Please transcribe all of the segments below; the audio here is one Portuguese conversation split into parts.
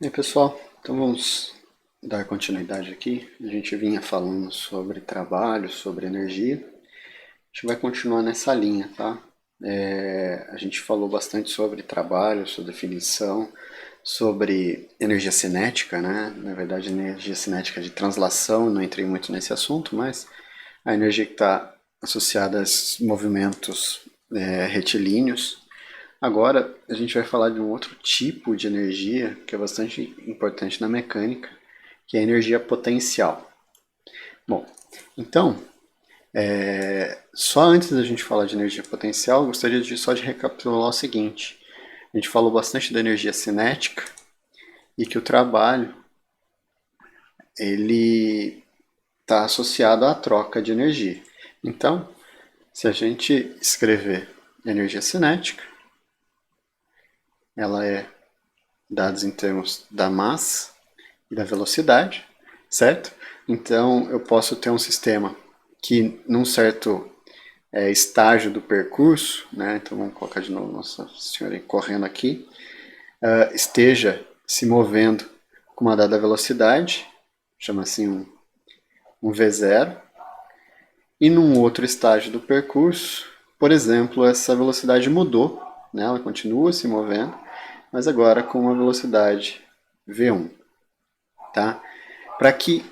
E aí, pessoal, então vamos dar continuidade aqui. A gente vinha falando sobre trabalho, sobre energia. A gente vai continuar nessa linha, tá? A gente falou bastante sobre trabalho, sua definição, sobre energia cinética, né? Na verdade, energia cinética de translação, não entrei muito nesse assunto, mas a energia que está associada a esses movimentos retilíneos. Agora a gente vai falar de um outro tipo de energia que é bastante importante na mecânica, que é a energia potencial. Bom, então, só antes da gente falar de energia potencial, eu gostaria só de recapitular o seguinte. A gente falou bastante da energia cinética e que o trabalho ele está associado à troca de energia. Então, se a gente escrever energia cinética, ela é dados em termos da massa e da velocidade, certo? Então eu posso ter um sistema que num certo estágio do percurso, né? Então vamos colocar de novo Nossa Senhora correndo aqui, esteja se movendo com uma dada velocidade, chama assim um V0, e num outro estágio do percurso, por exemplo, essa velocidade mudou, né? Ela continua se movendo, mas agora com uma velocidade V1, tá? Para que,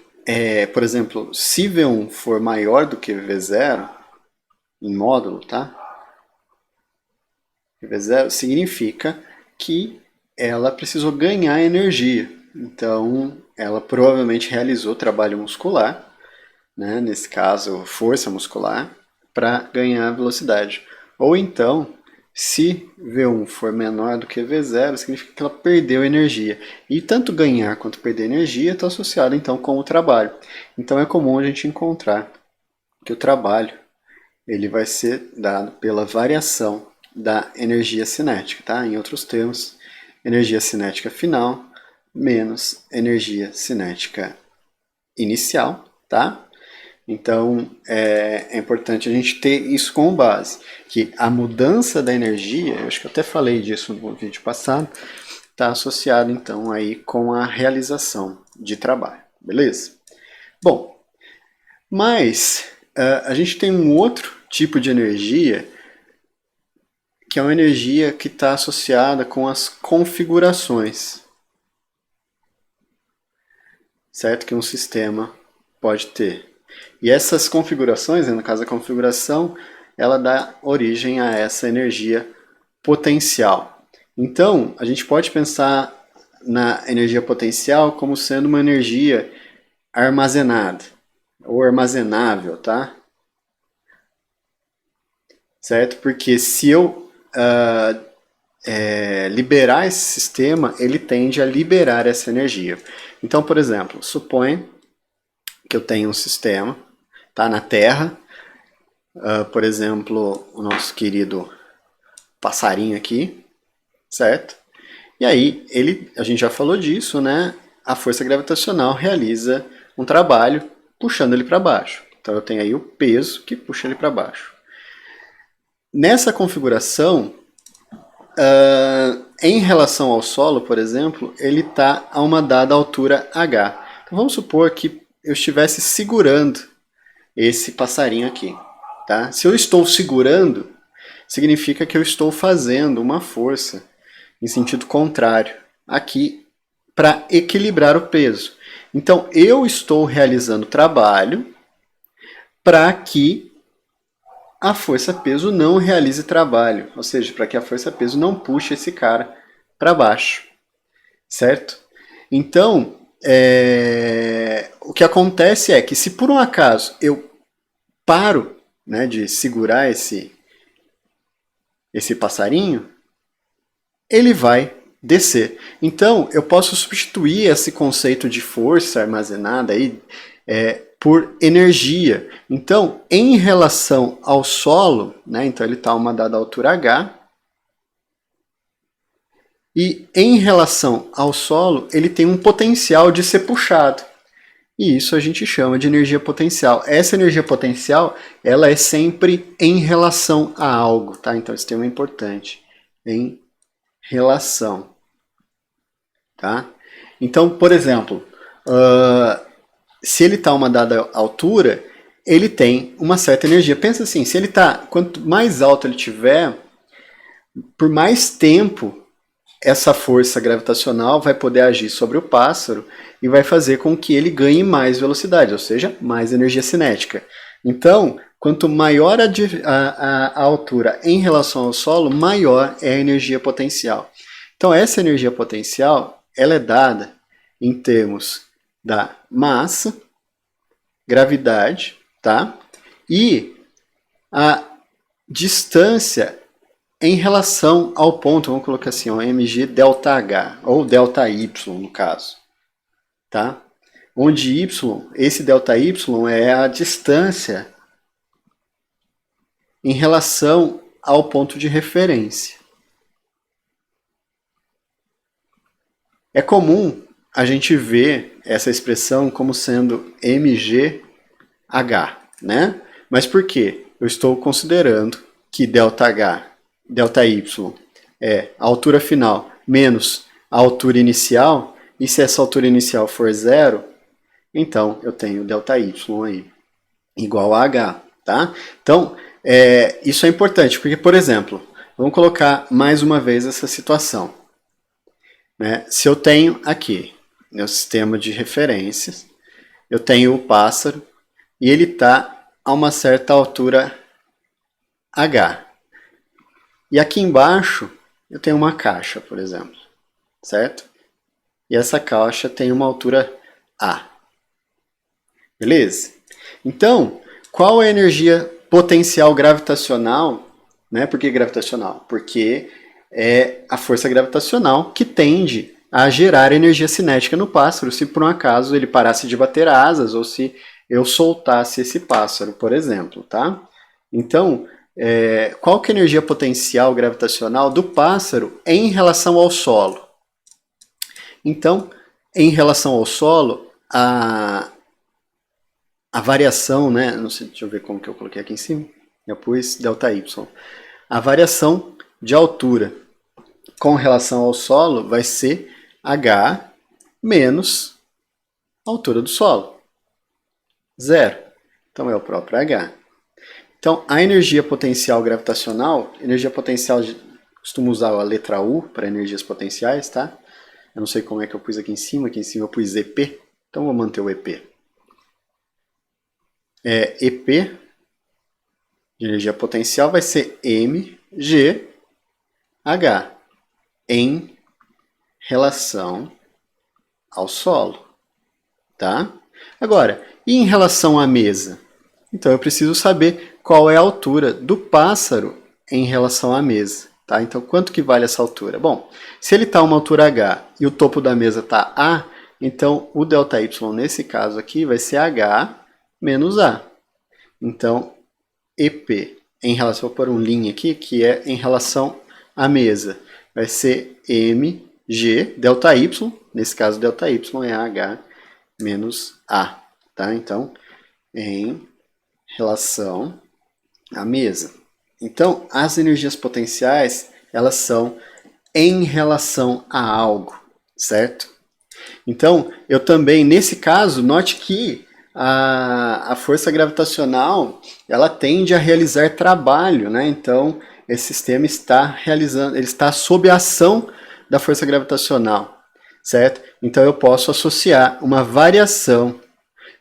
por exemplo, se V1 for maior do que V0, em módulo, tá? V0 significa que ela precisou ganhar energia. Então, ela provavelmente realizou trabalho muscular, né? Nesse caso, força muscular, para ganhar velocidade. Ou então, se V1 for menor do que V0, significa que ela perdeu energia. E tanto ganhar quanto perder energia está associado então com o trabalho. Então é comum a gente encontrar que o trabalho ele vai ser dado pela variação da energia cinética, tá? Em outros termos, energia cinética final menos energia cinética inicial, tá? Então é importante a gente ter isso como base, que a mudança da energia, eu acho que eu até falei disso no vídeo passado, está associado então aí com a realização de trabalho, beleza? Bom, mas a gente tem um outro tipo de energia que é uma energia que está associada com as configurações, certo? Que um sistema pode ter. E essas configurações, no caso da configuração, ela dá origem a essa energia potencial. Então, a gente pode pensar na energia potencial como sendo uma energia armazenada ou armazenável, tá? Certo? Porque se eu liberar esse sistema, ele tende a liberar essa energia. Então, por exemplo, suponha que eu tenho um sistema, tá, na Terra, por exemplo, o nosso querido passarinho aqui, certo? E aí, a gente já falou disso, né? A força gravitacional realiza um trabalho puxando ele para baixo. Então eu tenho aí o peso que puxa ele para baixo. Nessa configuração, em relação ao solo, por exemplo, ele está a uma dada altura h. Então vamos supor que eu estivesse segurando esse passarinho aqui. Tá? Se eu estou segurando, significa que eu estou fazendo uma força em sentido contrário aqui para equilibrar o peso. Então eu estou realizando trabalho para que a força-peso não realize trabalho, ou seja, para que a força-peso não puxe esse cara para baixo, certo? Então, o que acontece é que se por um acaso eu paro, né, de segurar esse passarinho, ele vai descer. Então, eu posso substituir esse conceito de força armazenada aí, por energia. Então, em relação ao solo, né, então ele está a uma dada altura h, e em relação ao solo, ele tem um potencial de ser puxado. E isso a gente chama de energia potencial. Essa energia potencial, ela é sempre em relação a algo, tá? Então esse termo é importante. Em relação, tá? Então, por exemplo, se ele está a uma dada altura, ele tem uma certa energia. Pensa assim, se ele tá, quanto mais alto ele tiver, por mais tempo essa força gravitacional vai poder agir sobre o pássaro e vai fazer com que ele ganhe mais velocidade, ou seja, mais energia cinética. Então, quanto maior a altura em relação ao solo, maior é a energia potencial. Então, essa energia potencial ela é dada em termos da massa, gravidade, tá? E a distância em relação ao ponto, vamos colocar assim, ó, mg delta h, ou delta y no caso, tá? Onde y, esse delta y é a distância em relação ao ponto de referência. É comum a gente ver essa expressão como sendo mgh, né? Mas por quê? Eu estou considerando que ΔH, ΔY é a altura final menos a altura inicial, e se essa altura inicial for zero, então eu tenho ΔY aí igual a H, tá? Então, isso é importante, porque, por exemplo, vamos colocar mais uma vez essa situação. Né? Se eu tenho aqui, meu sistema de referências, eu tenho o pássaro, e ele está a uma certa altura H. E aqui embaixo eu tenho uma caixa, por exemplo, certo? E essa caixa tem uma altura A. Beleza? Então, qual é a energia potencial gravitacional? Né? Por que gravitacional? Porque é a força gravitacional que tende a gerar energia cinética no pássaro, se por um acaso ele parasse de bater asas ou se eu soltasse esse pássaro, por exemplo, tá? Então, qual que é a energia potencial gravitacional do pássaro em relação ao solo? Então, em relação ao solo, a variação, né? Não sei, deixa eu ver como que eu coloquei aqui em cima. Eu pus ΔY. A variação de altura com relação ao solo vai ser H menos a altura do solo. Zero. Então é o próprio H. Então, a energia potencial gravitacional, energia potencial, costumo usar a letra U para energias potenciais, tá? Eu não sei como é que eu pus aqui em cima eu pus EP, então vou manter o EP. EP, de energia potencial, vai ser mgh, em relação ao solo, tá? Agora, e em relação à mesa? Então eu preciso saber qual é a altura do pássaro em relação à mesa, tá? Então quanto que vale essa altura? Bom, se ele está a uma altura H e o topo da mesa está A, então o ΔY nesse caso aqui vai ser H menos A. Então EP em relação, vou pôr um linha aqui, que é em relação à mesa, vai ser mg ΔY, nesse caso ΔY é H menos A, tá? Então, em relação à mesa. Então, as energias potenciais, elas são em relação a algo, certo? Então, eu também, nesse caso, note que a força gravitacional, ela tende a realizar trabalho, né? Então, esse sistema está realizando, ele está sob a ação da força gravitacional, certo? Então, eu posso associar uma variação.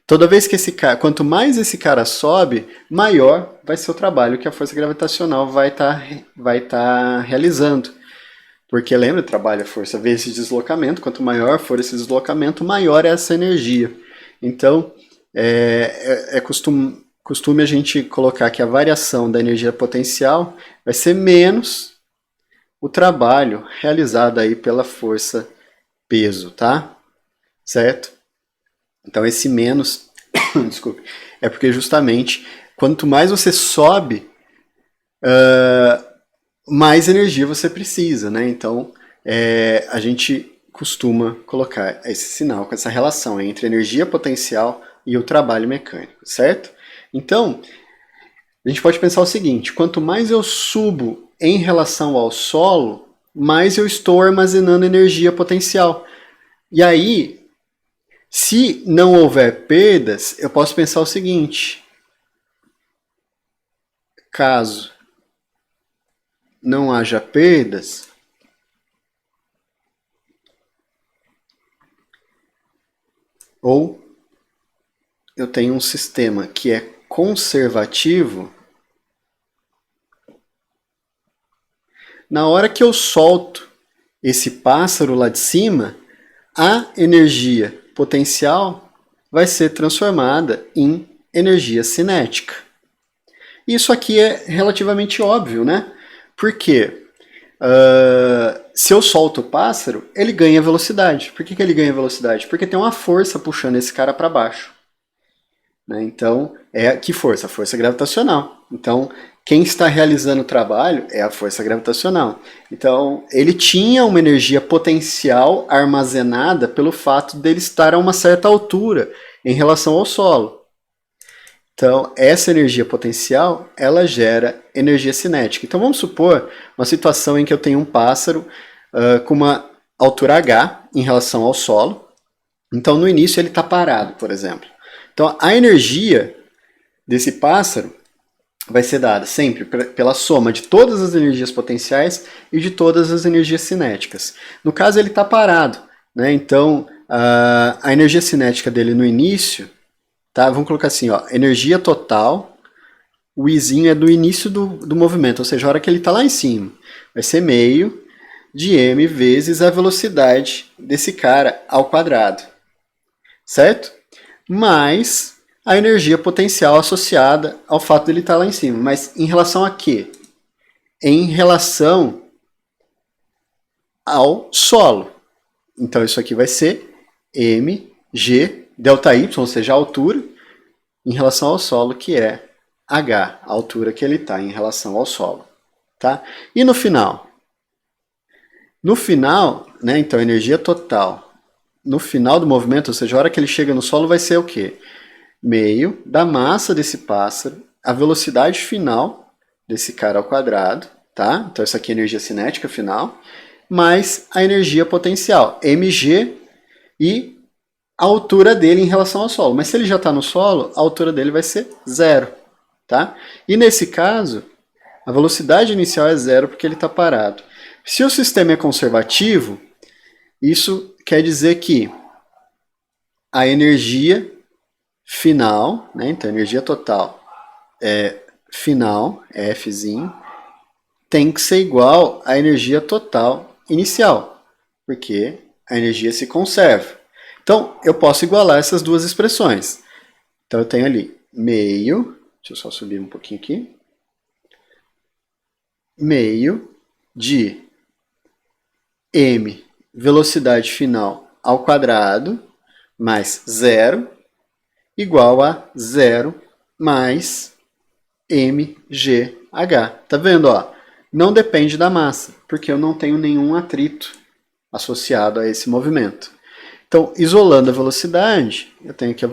Toda vez que quanto mais esse cara sobe, maior vai ser o trabalho que a força gravitacional vai estar realizando. Porque lembra, trabalho a força vezes esse deslocamento, quanto maior for esse deslocamento, maior é essa energia. Então, costume a gente colocar que a variação da energia potencial vai ser menos o trabalho realizado aí pela força peso, tá? Certo? Então esse menos, desculpe, é porque justamente quanto mais você sobe, mais energia você precisa, né? Então a gente costuma colocar esse sinal com essa relação entre energia potencial e o trabalho mecânico, certo? Então a gente pode pensar o seguinte: quanto mais eu subo em relação ao solo, mais eu estou armazenando energia potencial. E aí, se não houver perdas, eu posso pensar o seguinte: caso não haja perdas, ou eu tenho um sistema que é conservativo, na hora que eu solto esse pássaro lá de cima, a energia potencial vai ser transformada em energia cinética. Isso aqui é relativamente óbvio, né? Porque se eu solto o pássaro, ele ganha velocidade. Por que ele ganha velocidade? Porque tem uma força puxando esse cara para baixo. Né? Então, que força? A força gravitacional. Então, quem está realizando o trabalho é a força gravitacional. Então, ele tinha uma energia potencial armazenada pelo fato dele estar a uma certa altura em relação ao solo. Então, essa energia potencial, ela gera energia cinética. Então, vamos supor uma situação em que eu tenho um pássaro com uma altura h em relação ao solo. Então, no início, ele está parado, por exemplo. Então, a energia desse pássaro vai ser dada sempre pela soma de todas as energias potenciais e de todas as energias cinéticas. No caso, ele está parado, né? Então, a energia cinética dele no início, tá? Vamos colocar assim, ó, energia total, o Izinho é do início do movimento, ou seja, a hora que ele está lá em cima. Vai ser meio de m vezes a velocidade desse cara ao quadrado, certo? Mais a energia potencial associada ao fato de ele estar lá em cima. Mas em relação a quê? Em relação ao solo. Então isso aqui vai ser mg delta y, ou seja, a altura, em relação ao solo, que é h, a altura que ele está em relação ao solo. Tá? E no final? No final, né, então energia total, no final do movimento, ou seja, a hora que ele chega no solo, vai ser o quê? Meio da massa desse pássaro, a velocidade final desse cara ao quadrado, tá? Então isso aqui é energia cinética final, mais a energia potencial, mg, e a altura dele em relação ao solo. Mas se ele já está no solo, a altura dele vai ser zero, tá? E nesse caso, a velocidade inicial é zero porque ele está parado. Se o sistema é conservativo, isso quer dizer que a energia final, né? Então a energia total final, Fzinho, tem que ser igual à energia total inicial, porque a energia se conserva. Então eu posso igualar essas duas expressões. Então eu tenho ali meio, deixa eu só subir um pouquinho aqui, meio de m velocidade final ao quadrado mais zero igual a 0 mais mgh. Tá vendo? Ó? Não depende da massa, porque eu não tenho nenhum atrito associado a esse movimento. Então, isolando a velocidade, eu tenho aqui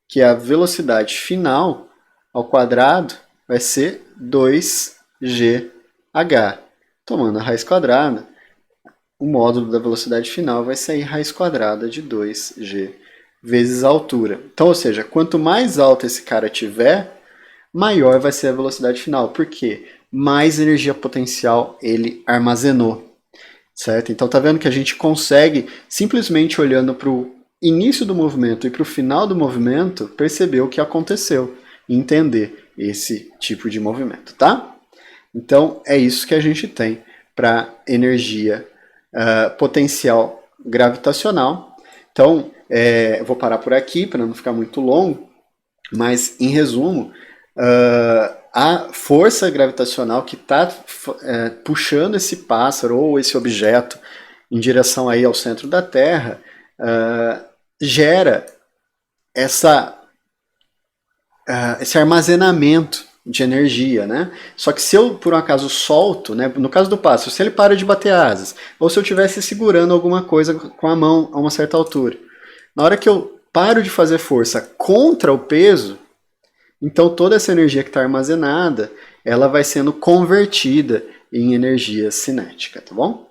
que a velocidade final ao quadrado vai ser 2gh. Tomando a raiz quadrada, o módulo da velocidade final vai sair raiz quadrada de 2g vezes a altura. Então, ou seja, quanto mais alto esse cara tiver, maior vai ser a velocidade final. Por quê? Mais energia potencial ele armazenou. Certo? Então, tá vendo que a gente consegue, simplesmente olhando para o início do movimento e para o final do movimento, perceber o que aconteceu e entender esse tipo de movimento, tá? Então, é isso que a gente tem para energia potencial gravitacional. Então, eu vou parar por aqui para não ficar muito longo, mas, em resumo, a força gravitacional que está puxando esse pássaro ou esse objeto em direção aí ao centro da Terra gera esse armazenamento de energia, né? Só que se eu, por um acaso, solto, né? No caso do pássaro, se ele para de bater asas, ou se eu estivesse segurando alguma coisa com a mão a uma certa altura, na hora que eu paro de fazer força contra o peso, então toda essa energia que está armazenada, ela vai sendo convertida em energia cinética, tá bom?